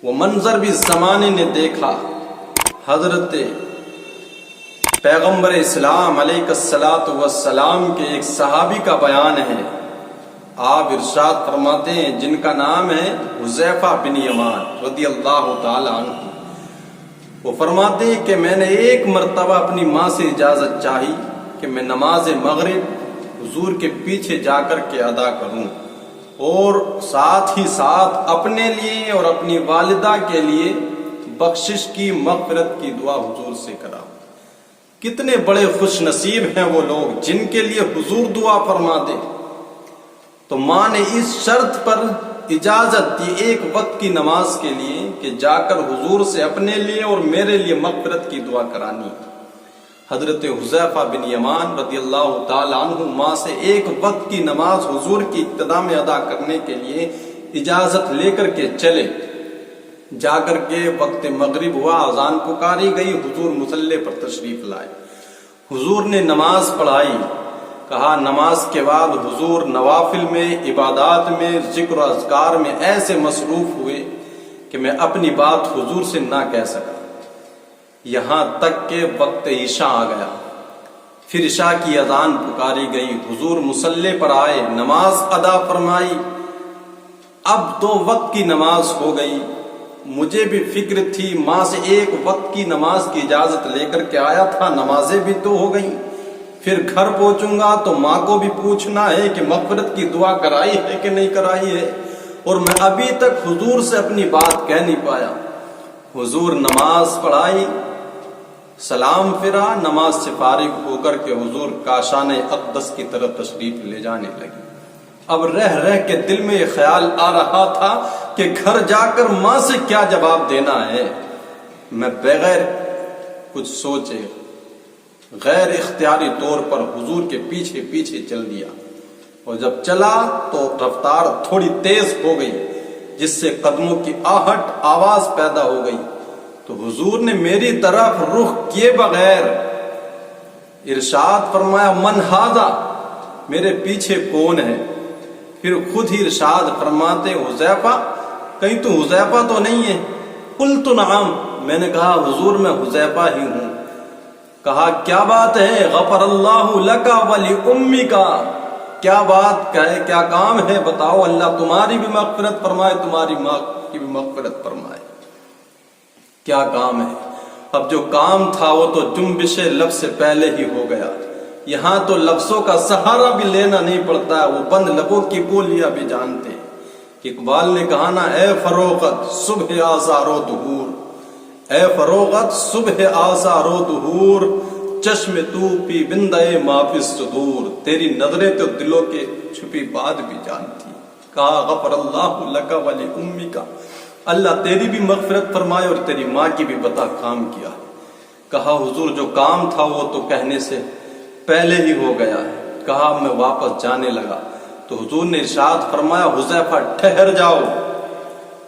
وہ منظر بھی زمانے نے دیکھا۔ حضرت پیغمبر اسلام علیہ الصلوۃ والسلام کے ایک صحابی کا بیان ہے۔ آپ ارشاد فرماتے ہیں جن کا نام ہے حذیفہ بن یمان رضی اللہ تعالی عنہ، وہ فرماتے ہیں کہ میں نے ایک مرتبہ اپنی ماں سے اجازت چاہی کہ میں نماز مغرب حضور کے پیچھے جا کر کے ادا کروں اور ساتھ ہی ساتھ اپنے لیے اور اپنی والدہ کے لیے بخشش کی، مغفرت کی دعا حضور سے کراؤں۔ کتنے بڑے خوش نصیب ہیں وہ لوگ جن کے لیے حضور دعا فرما دے۔ تو ماں نے اس شرط پر اجازت دی ایک وقت کی نماز کے لیے کہ جا کر حضور سے اپنے لیے اور میرے لیے مغفرت کی دعا کرانی۔ حضرت حذیفہ بن یمان رضی اللہ تعالی عنہ ماں سے ایک وقت کی نماز حضور کی اقتداء میں ادا کرنے کے لیے اجازت لے کر کے چلے۔ جا کر کے وقت مغرب ہوا، اذان پکاری گئی، حضور مصلی پر تشریف لائے۔ حضور نے نماز پڑھائی۔ کہا نماز کے بعد حضور نوافل میں، عبادات میں، ذکر و اذکار میں ایسے مصروف ہوئے کہ میں اپنی بات حضور سے نہ کہہ سکا، یہاں تک کہ وقت عشاء آ گیا۔ پھر عشاء کی اذان پکاری گئی، حضور مصلی پر آئے، نماز ادا فرمائی۔ اب 2 وقت کی نماز ہو گئی۔ مجھے بھی فکر تھی، ماں سے ایک وقت کی نماز کی اجازت لے کر کے آیا تھا، نمازیں بھی 2 ہو گئیں، پھر گھر پہنچوں گا تو ماں کو بھی پوچھنا ہے کہ مغفرت کی دعا کرائی ہے کہ نہیں کرائی ہے، اور میں ابھی تک حضور سے اپنی بات کہہ نہیں پایا۔ حضور نماز پڑھائی، سلام پھرا، نماز سے فارغ ہو کر کے حضور کاشان اقدس کی طرف تشریف لے جانے لگے۔ اب رہ رہ کے دل میں یہ خیال آ رہا تھا کہ گھر جا کر ماں سے کیا جواب دینا ہے۔ میں بغیر کچھ سوچے غیر اختیاری طور پر حضور کے پیچھے پیچھے چل دیا، اور جب چلا تو رفتار تھوڑی تیز ہو گئی جس سے قدموں کی آہٹ آواز پیدا ہو گئی۔ تو حضور نے میری طرف رخ کیے بغیر ارشاد فرمایا من ھذا، میرے پیچھے کون ہے؟ پھر خود ہی ارشاد فرماتے حذیفہ کہیں تو حذیفہ تو نہیں ہے؟ قلت نعم، میں نے کہا حضور میں حذیفہ ہی ہوں۔ کہا کیا بات ہے؟ غفر اللہ لک ولأمک، کیا بات ہے، کیا کام ہے بتاؤ، اللہ تمہاری بھی مغفرت فرمائے، تمہاری ماں کی بھی مغفرت فرمائے۔ کیا کام ہے؟ اب جو کام تھا وہ تو جنبش لفظ سے پہلے ہی ہو گیا، یہاں تو لفظوں کا سہارا بھی لینا نہیں پڑتا ہے، وہ بند لبوں کی بولیاں بھی جانتے ہیں۔ اقبال نے کہا نا اے فروغت صبح آزار و ظہور، اے فروغت صبح آزار و ظہور، چشم تو پی بندے ما فی الصدور، تیری نظریں تو دلوں کے چھپی بات بھی جانتی۔ کہا غفر اللہ لک ولأمک، اللہ تیری بھی مغفرت فرمائے اور تیری ماں کی بھی بتا کام کیا۔ کہا حضور جو کام تھا وہ تو کہنے سے پہلے ہی ہو گیا ہے۔ کہا میں واپس جانے لگا تو حضور نے ارشاد فرمایا حذیفہ ٹھہر جاؤ،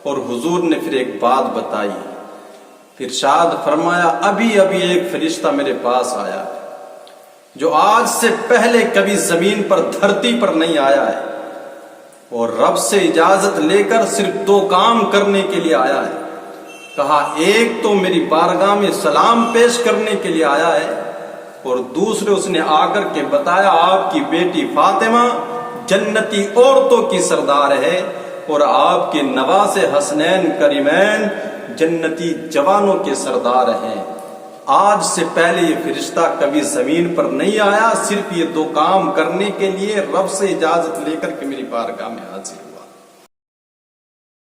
اور حضور نے پھر ایک بات بتائی۔ ارشاد فرمایا ابھی ایک فرشتہ میرے پاس آیا ہے جو آج سے پہلے کبھی زمین پر دھرتی پر نہیں آیا ہے، اور رب سے اجازت لے کر صرف 2 کام کرنے کے لیے آیا ہے۔ کہا ایک تو میری بارگاہ میں سلام پیش کرنے کے لیے آیا ہے، اور دوسرے اس نے آ کر کے بتایا آپ کی بیٹی فاطمہ جنتی عورتوں کی سردار ہے، اور آپ کے نواسے حسنین کریمین جنتی جوانوں کے سردار ہیں۔ آج سے پہلے یہ فرشتہ کبھی زمین پر نہیں آیا، صرف یہ 2 کام کرنے کے لیے رب سے اجازت لے کر کے میری بارگاہ میں حاضر